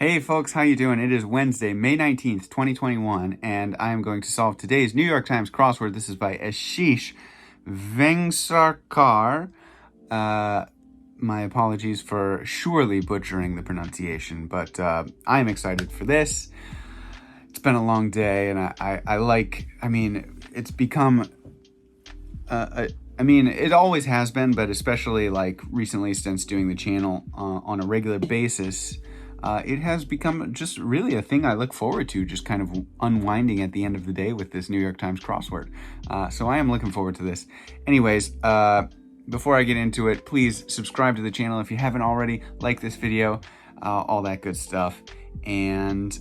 Hey folks, how you doing? It is Wednesday, May 19th, 2021, and I am going to solve today's New York Times crossword. This is by Ashish Vengsarkar. My apologies for surely butchering the pronunciation, but I am excited for this. It's been a long day, and it's become, it always has been, but especially like recently since doing the channel on a regular basis, it has become just really a thing I look forward to, just kind of unwinding at the end of the day with this New York Times crossword. So I am looking forward to this. Anyways, before I get into it, please subscribe to the channel if you haven't already, like this video, all that good stuff. And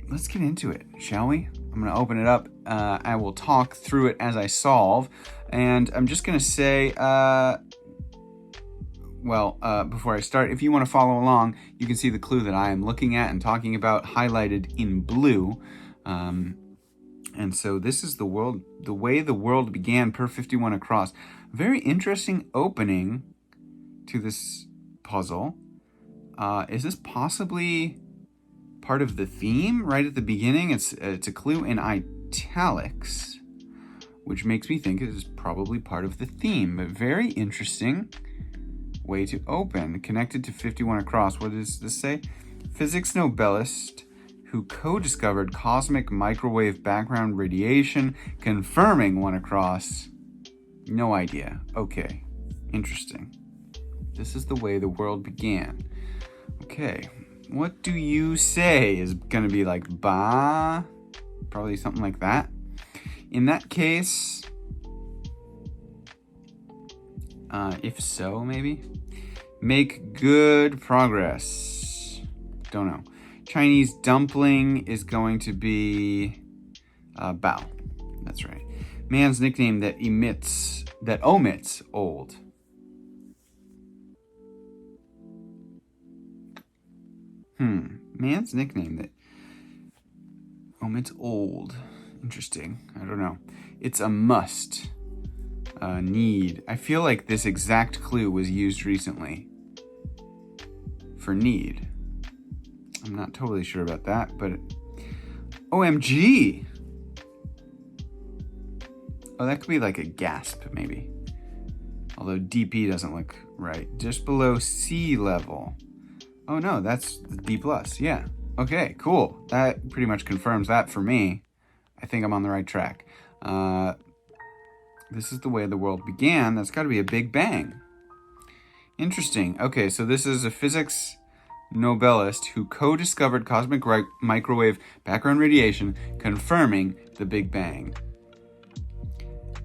let's get into it, shall we? I'm going to open it up. I will talk through it as I solve. And I'm just going to say, before I start, if you want to follow along, you can see the clue that I am looking at and talking about highlighted in blue. And so this is the way the world began per 51 across. Very interesting opening to this puzzle. Is this possibly part of the theme right at the beginning? It's a clue in italics, which makes me think it is probably part of the theme, but very interesting way to open. Connected to 51 across. What does this say? Physics Nobelist who co-discovered cosmic microwave background radiation, confirming one across. No idea. Okay, interesting. This is the way the world began. Okay, what do you say is gonna be like ba? Probably something like that. In that case, if so, maybe make good progress. Don't know. Chinese dumpling is going to be bao. That's right. Man's nickname that omits old. Man's nickname that omits old. Interesting. I don't know. It's a must. Need. I feel like this exact clue was used recently for need. I'm not totally sure about that, but OMG. Oh, that could be like a gasp, maybe. Although DP doesn't look right. Just below sea level. Oh no, that's the D+. Yeah. Okay, cool. That pretty much confirms that for me. I think I'm on the right track. This is the way the world began. That's got to be a Big Bang. Interesting. Okay, so this is a physics Nobelist who co-discovered cosmic microwave background radiation, confirming the Big Bang.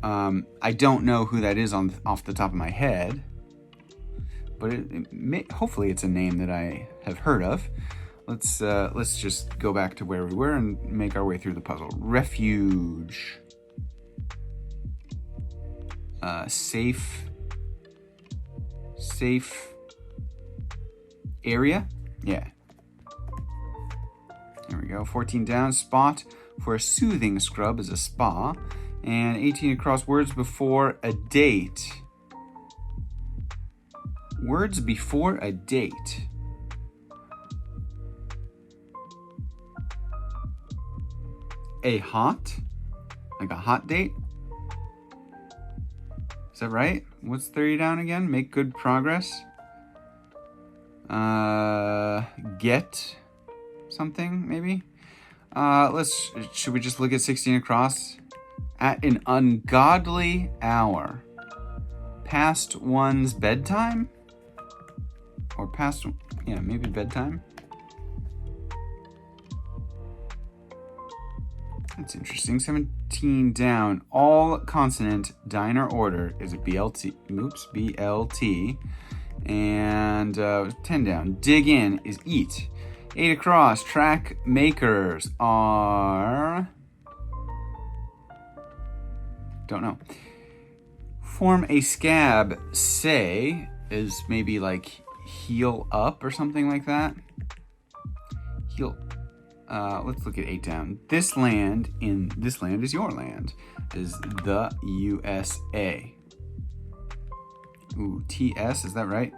I don't know who that is off the top of my head, but hopefully it's a name that I have heard of. Let's just go back to where we were and make our way through the puzzle. Refuge. Safe area? Yeah. There we go. 14 down. Spot for a soothing scrub is a spa. And 18 across. Words before a date. Words before a date. A hot? Like a hot date? Is that right? What's 30 down again? Make good progress. Get something, maybe? Should we just look at 16 across? At an ungodly hour. Past one's bedtime? Or past, yeah, maybe bedtime? That's interesting. 17 down. All consonant diner order is a BLT. Oops, BLT. And 10 down. Dig in is eat. 8 across. Track makers are... Don't know. Form a scab, say, is maybe like heal up or something like that. Heal. Let's look at 8 down. This land is your land. Is the USA. Ooh, TS, is that right?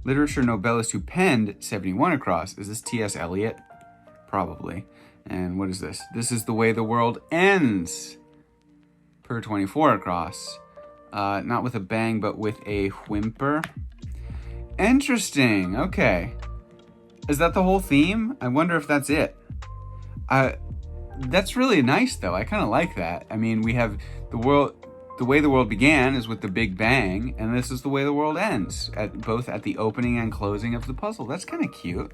Literature Nobelist who penned 71 across. Is this T.S. Eliot? Probably. And what is this? This is The Way the World Ends. Per 24 across. Not with a bang, but with a whimper. Interesting. Okay. Is that the whole theme? I wonder if that's it. That's really nice, though. I kind of like that. I mean, we have the way the world began is with the Big Bang, and this is the way the world ends, both at the opening and closing of the puzzle. That's kind of cute.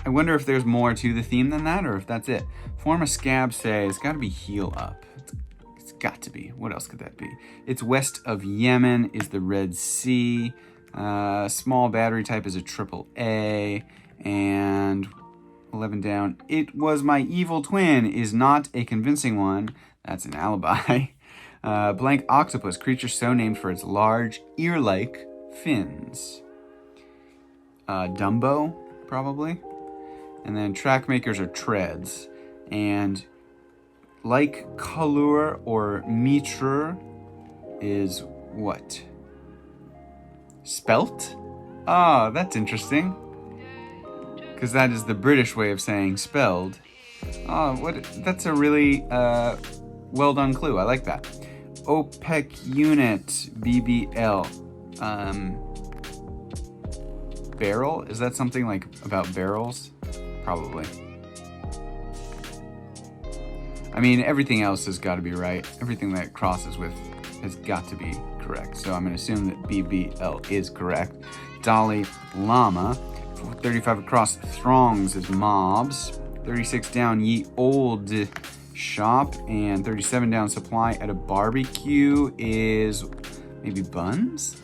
I wonder if there's more to the theme than that, or if that's it. Form a scab, say. It's got to be heal up. It's got to be. What else could that be? It's west of Yemen, is the Red Sea. Small battery type is a AAA. And 11 down. It was my evil twin is not a convincing one. That's an alibi. Blank octopus, creature so named for its large, ear-like fins. Dumbo, probably. And then track makers are treads. And like color or meter is what? Spelt? Oh, that's interesting. Because that is the British way of saying spelled. Oh, that's a really well done clue. I like that. OPEC unit, BBL. Barrel? Is that something like about barrels? Probably. I mean, everything else has got to be right. Everything that crosses with has got to be correct. So I'm going to assume that BBL is correct. Dalai Lama. 35 across, throngs is mobs. 36 down, ye old shop. And 37 down, supply at a barbecue is maybe buns?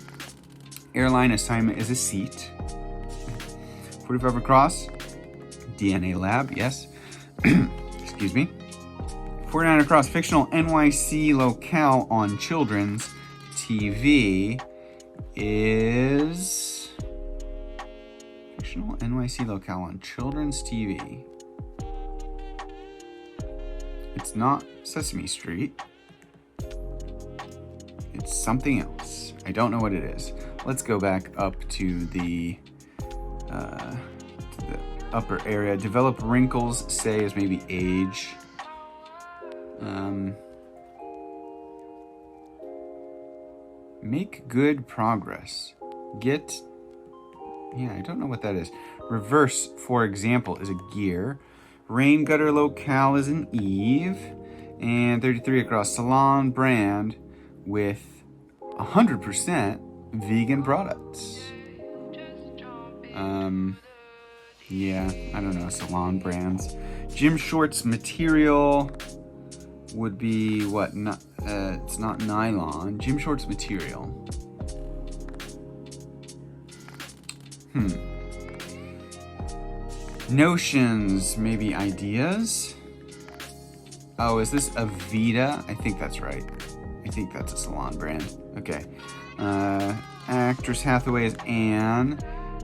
Airline assignment is a seat. 45 across, DNA lab, yes. Excuse me. 49 across, fictional NYC locale on children's TV is... Fictional NYC locale on children's TV. It's not Sesame Street. It's something else. I don't know what it is. Let's go back up to the upper area. Develop wrinkles, say, is maybe age. Make good progress. Get... Yeah, I don't know what that is. Reverse, for example, is a gear. Rain gutter locale is an Eve. And 33 across, salon brand with 100% vegan products. Yeah, I don't know, salon brands. Gym shorts material would be what? It's not nylon. Gym shorts material. Notions, maybe ideas. Oh, is this Avita? I think that's right. I think that's a salon brand. Okay. Actress Hathaway is Anne.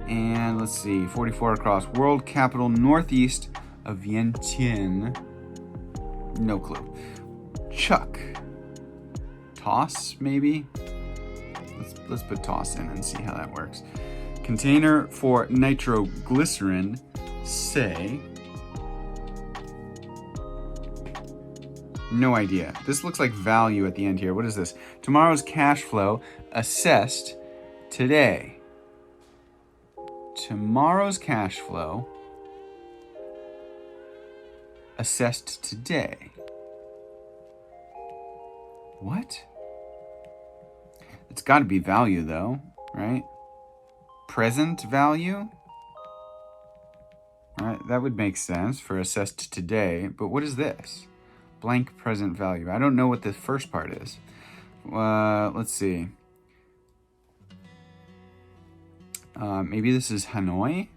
And let's see, 44 across. World capital northeast of Vientiane. No clue. Chuck. Toss, maybe? Let's put toss in and see how that works. Container for nitroglycerin, say. No idea. This looks like value at the end here. What is this? Tomorrow's cash flow assessed today. Tomorrow's cash flow assessed today. What? It's got to be value, though, right? Present value? All right, that would make sense for assessed today, but what is this? Blank present value. I don't know what the first part is. Let's see. Maybe this is Hanoi.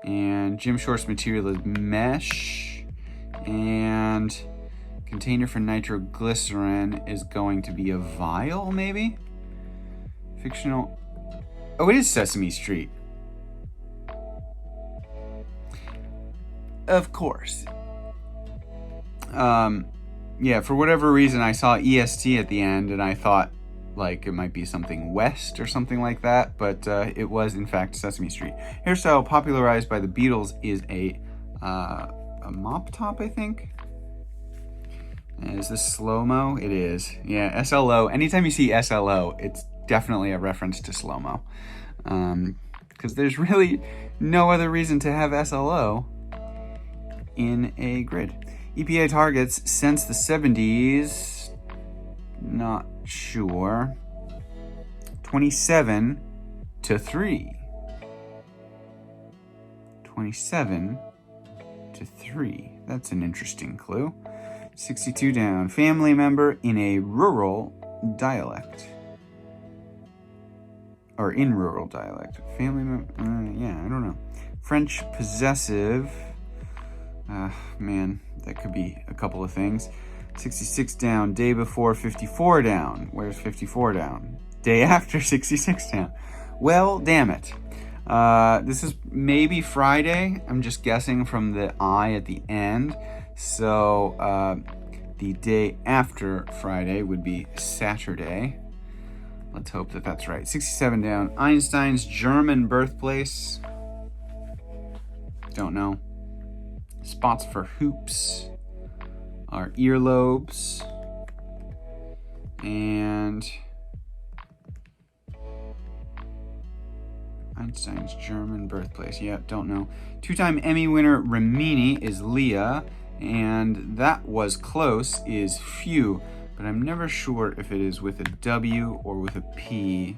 And gym shorts material is mesh. And container for nitroglycerin is going to be a vial, maybe? Fictional. Oh, it is Sesame Street. Of course. Yeah, for whatever reason, I saw EST at the end, and I thought, like it might be something west or something like that, but it was in fact Sesame Street. Hairstyle popularized by the Beatles is a mop top, I think. Is this slow-mo? It is. Yeah, SLO. Anytime you see SLO, it's definitely a reference to slow-mo. Because there's really no other reason to have SLO in a grid. EPA targets since the 70s, not sure. 27 to 3. 27 to 3. That's an interesting clue. 62 down. Family member in a rural dialect. Or in rural dialect. Family member, yeah, I don't know. French possessive. Man, that could be a couple of things. 66 down. Day before 54 down. Where's 54 down? Day after 66 down. Well, damn it. This is maybe Friday. I'm just guessing from the I at the end. So the day after Friday would be Saturday. Let's hope that that's right. 67 down. Einstein's German birthplace. Don't know. Spots for hoops are earlobes. And Einstein's German birthplace. Yeah, don't know. Two-time Emmy winner Rimini is Leah. And that was close is few, but I'm never sure if it is with a W or with a P.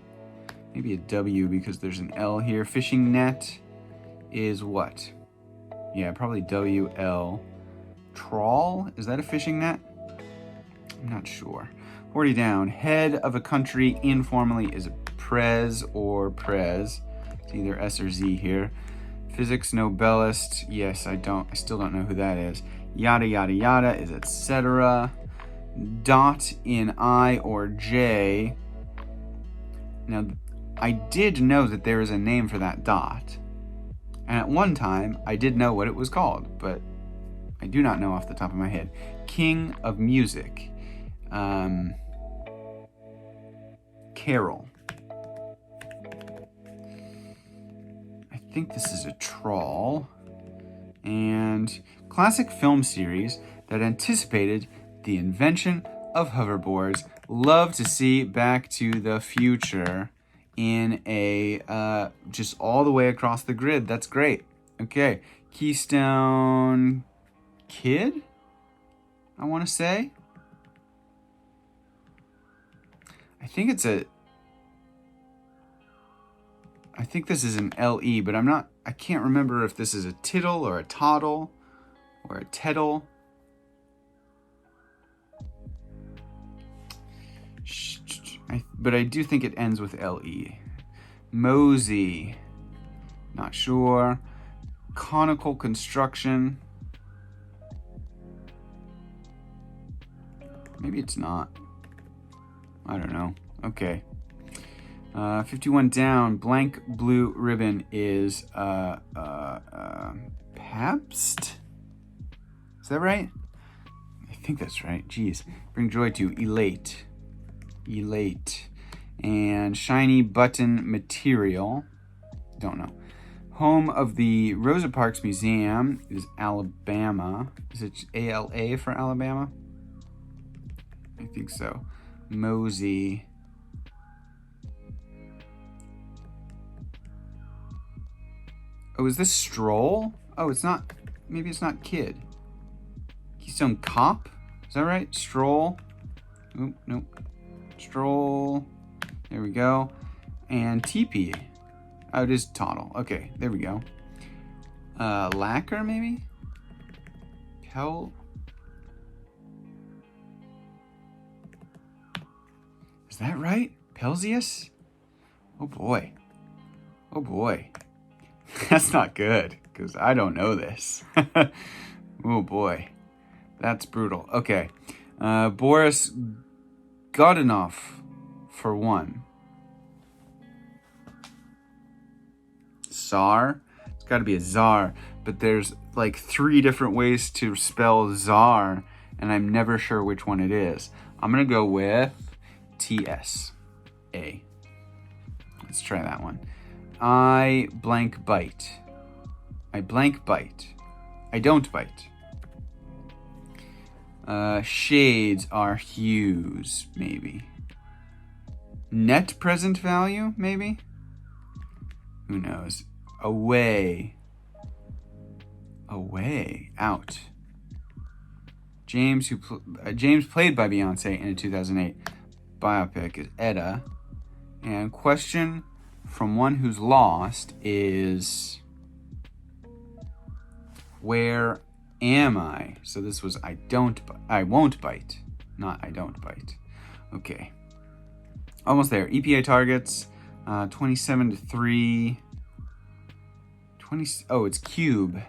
Maybe a W because there's an L here. Fishing net is what? Yeah, probably WL. Trawl? Is that a fishing net? I'm not sure. 40 down. Head of a country informally is a prez or prez. It's either S or Z here. Physics Nobelist. Yes, I still don't know who that is. Yada yada yada is etc. Dot in I or J. Now, I did know that there is a name for that dot. And at one time, I did know what it was called, but I do not know off the top of my head. King of Music. Carol. I think this is a trawl. And classic film series that anticipated the invention of hoverboards. Love to see Back to the Future in a just all the way across the grid. That's great. Okay, Keystone Kid, I want to say. I think this is an LE, but I can't remember if this is a tittle or a toddle or a teddle. But I do think it ends with LE. Mosey, not sure. Conical construction. Maybe it's not. I don't know. Okay. 51 down. Blank blue ribbon is Pabst? Is that right? I think that's right. Jeez. Bring joy to elate. Elate. And shiny button material. Don't know. Home of the Rosa Parks Museum is Alabama. Is it ALA for Alabama? I think so. Mosey. Oh, is this Stroll? Oh, it's not. Maybe it's not Kid. Keystone Cop? Is that right? Stroll. Oop, nope. Stroll. There we go. And TP. Oh, it is Toddle. Okay, there we go. Lacquer, maybe? Pel. Is that right? Pelsius? Oh boy. Oh boy. That's not good, because I don't know this. Oh boy. That's brutal. Okay. Boris Godunov for one. Tsar? It's got to be a czar, but there's like 3 different ways to spell czar, and I'm never sure which one it is. I'm going to go with TS. A. Let's try that one. I blank bite. I blank bite. I don't bite. Shades are hues, maybe. Net present value, maybe? Who knows? Away. Away. Out. James played by Beyonce in a 2008 biopic is Etta. And question from one who's lost is, where am I? So this was I won't bite, not I don't bite. Okay. Almost there. EPA targets 27-3. Oh, it's cube.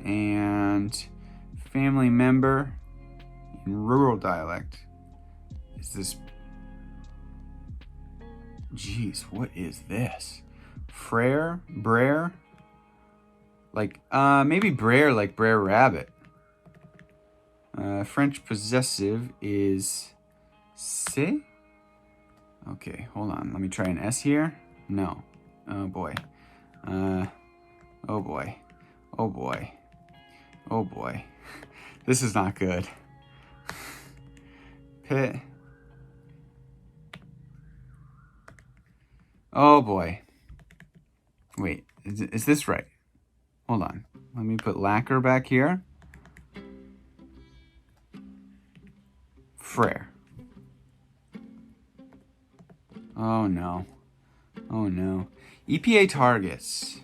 And family member in rural dialect. Is this? Jeez, what is this? Frere? Brer? Like, maybe Brer, like Brer Rabbit. French possessive is c'est? Okay, hold on. Let me try an S here. No. Oh boy. Oh boy. Oh boy. Oh boy. This is not good. Pit. Oh boy. Wait, is this right? Hold on. Let me put lacquer back here. Frere. Oh no. Oh no. EPA targets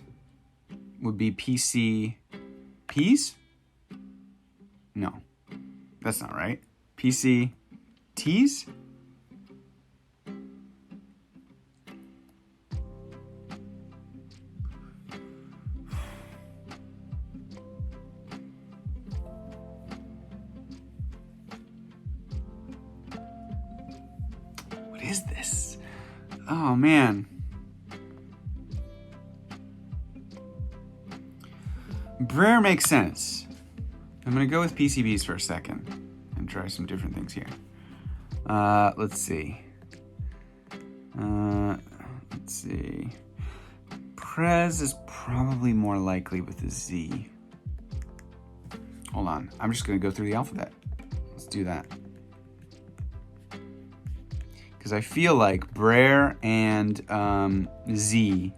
would be PC. P's? No. That's not right. PC. T's? What is this? Oh man. Brer makes sense. I'm gonna go with PCBs for a second and try some different things here. Let's see. Let's see. Prez is probably more likely with a Z. Hold on. I'm just gonna go through the alphabet. Let's do that. Because I feel like Brer and Z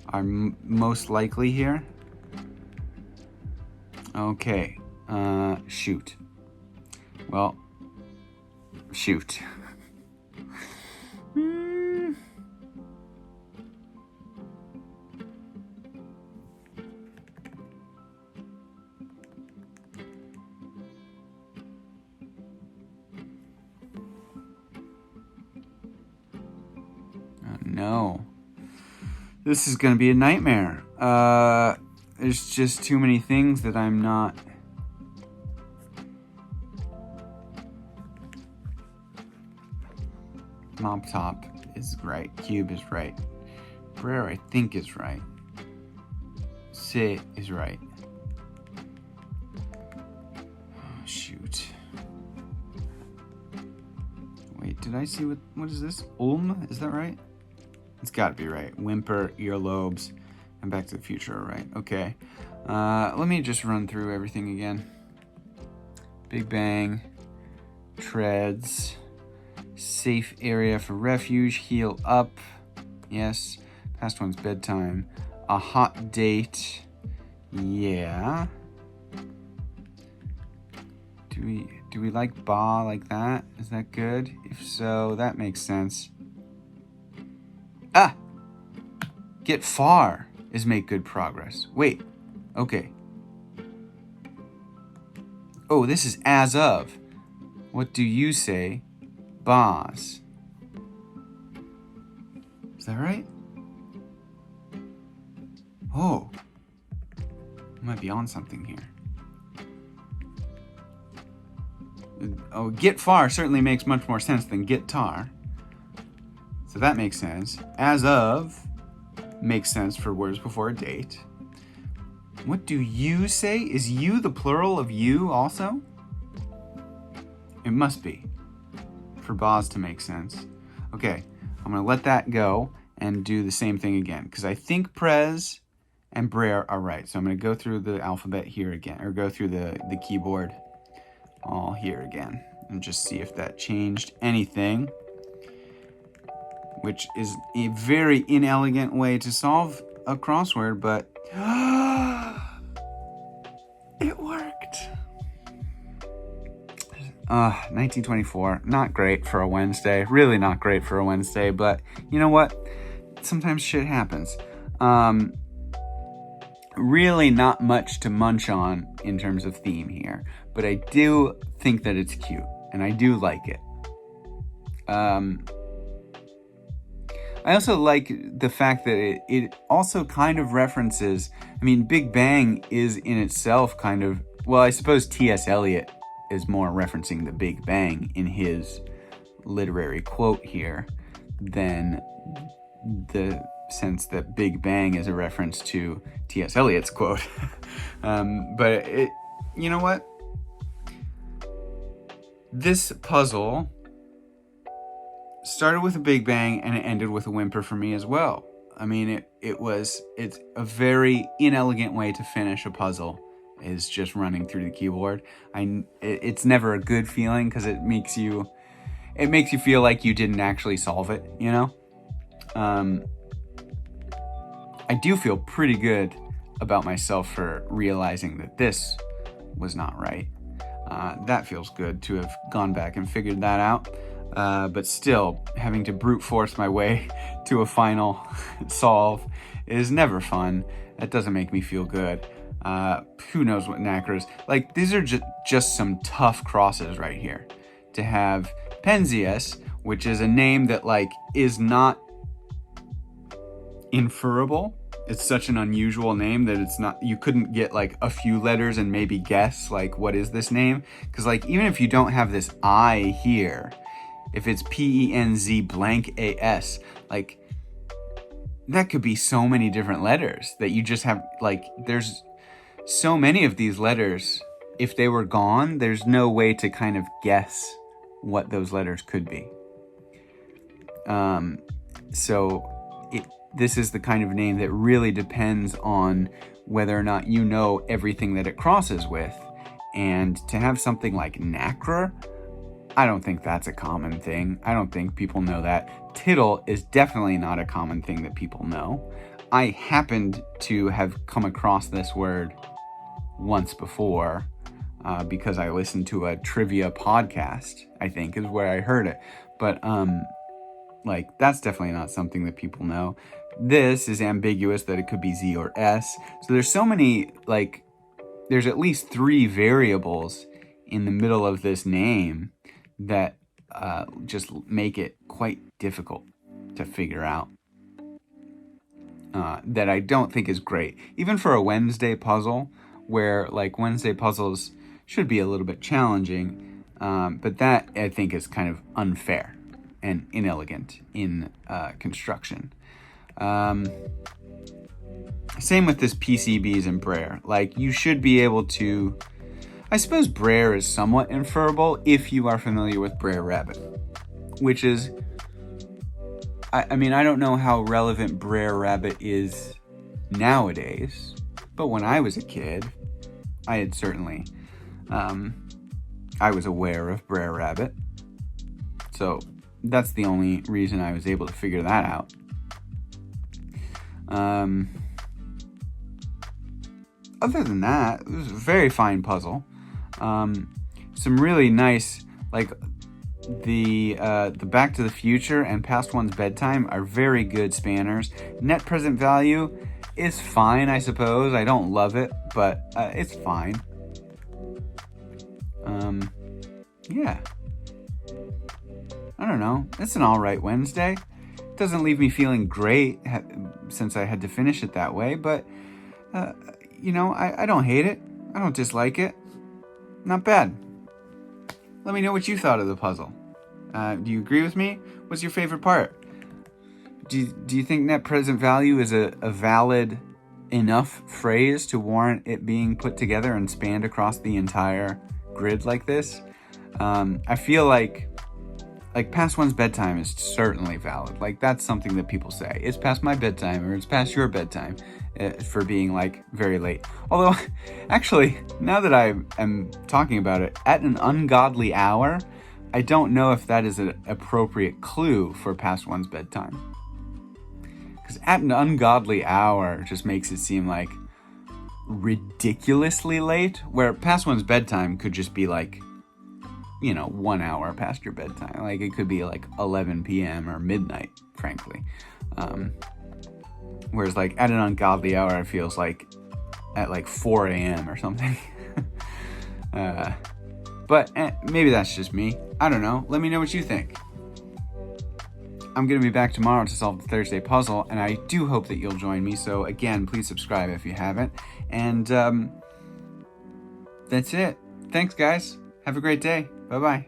are most likely here. Okay. Shoot. Well, shoot. No. This is going to be a nightmare. There's just too many things that I'm not... Mop top is right. Cube is right. Brer, I think, is right. Sit is right. Oh, shoot. Wait, did I see what is this? Ulm? Is that right? It's got to be right. Whimper, earlobes, and Back to the Future are right. Okay. Let me just run through everything again. Big Bang. Treads. Safe area for refuge. Heal up. Yes. Past one's bedtime. A hot date. Yeah. Do we like ba like that? Is that good? If so, that makes sense. Ah! Get far is make good progress. Wait. Okay. Oh, this is as of. What do you say? Bas. Is that right? Oh. I might be on something here. Oh, get far certainly makes much more sense than get tar. So that makes sense. As of makes sense for words before a date. What do you say? Is you the plural of you also? It must be. For Boz to make sense. Okay. I'm going to let that go and do the same thing again, because I think Prez and Brer are right. So I'm going to go through the alphabet here again, or go through the keyboard all here again, and just see if that changed anything, which is a very inelegant way to solve a crossword, but it worked. 1924, not great for a Wednesday, really not great for a Wednesday, but you know what? Sometimes shit happens. Really not much to munch on in terms of theme here, but I do think that it's cute, and I do like it. I also like the fact that it also kind of references, I mean, Big Bang is in itself kind of, well, I suppose T.S. Eliot is more referencing the Big Bang in his literary quote here than the sense that Big Bang is a reference to T.S. Eliot's quote. But it, you know what? This puzzle started with a big bang and it ended with a whimper for me as well. I mean, it's a very inelegant way to finish a puzzle, is just running through the keyboard. It's never a good feeling, because it makes you feel like you didn't actually solve it, you know? I do feel pretty good about myself for realizing that this was not right. That feels good to have gone back and figured that out. But still, having to brute force my way to a final solve is never fun. That doesn't make me feel good. Who knows what knackers? Like, these are just some tough crosses right here. To have Penzias, which is a name that, like, is not inferable. It's such an unusual name that it's not, you couldn't get like a few letters and maybe guess, like, what is this name? Because, like, even if you don't have this I here, if it's Penz blank AS, like, that could be so many different letters that you just have, like, there's so many of these letters. If they were gone, there's no way to kind of guess what those letters could be. This is the kind of name that really depends on whether or not you know everything that it crosses with. And to have something like Nacra, I don't think that's a common thing. I don't think people know that. Tittle is definitely not a common thing that people know. I happened to have come across this word once before because I listened to a trivia podcast, I think is where I heard it. But like, that's definitely not something that people know. This is ambiguous that it could be Z or S. So there's so many, like, there's at least 3 variables in the middle of this name that just make it quite difficult to figure out. That I don't think is great. Even for a Wednesday puzzle, where, like, Wednesday puzzles should be a little bit challenging, but that, I think, is kind of unfair and inelegant in construction. Same with this PCBs and Brer. Like, you should be able to, I suppose Brer is somewhat inferable if you are familiar with Brer Rabbit, which is, I mean, I don't know how relevant Brer Rabbit is nowadays, but when I was a kid, I had certainly, I was aware of Brer Rabbit. So that's the only reason I was able to figure that out. Other than that, it was a very fine puzzle. Some really nice, like, the Back to the Future and Past One's Bedtime are very good spanners. Net present value is fine, I suppose. I don't love it, but it's fine. Yeah. I don't know. It's an alright Wednesday. It doesn't leave me feeling great since I had to finish it that way, but, you know, I don't hate it. I don't dislike it. Not bad. Let me know what you thought of the puzzle. Do you agree with me? What's your favorite part? Do you think net present value is a valid enough phrase to warrant it being put together and spanned across the entire grid like this? I feel like like past one's bedtime is certainly valid. Like that's something that people say. It's past my bedtime or it's past your bedtime for being like very late. Although, actually, now that I am talking about it, at an ungodly hour, I don't know if that is an appropriate clue for past one's bedtime. Because at an ungodly hour just makes it seem like ridiculously late, where past one's bedtime could just be like, 1 hour past your bedtime. Like it could be like 11 p.m. or midnight, frankly. Whereas like at an ungodly hour, it feels like at like 4 a.m. or something. But maybe that's just me. I don't know. Let me know what you think. I'm going to be back tomorrow to solve the Thursday puzzle, and I do hope that you'll join me. So again, please subscribe if you haven't. And that's it. Thanks, guys. Have a great day. Bye-bye.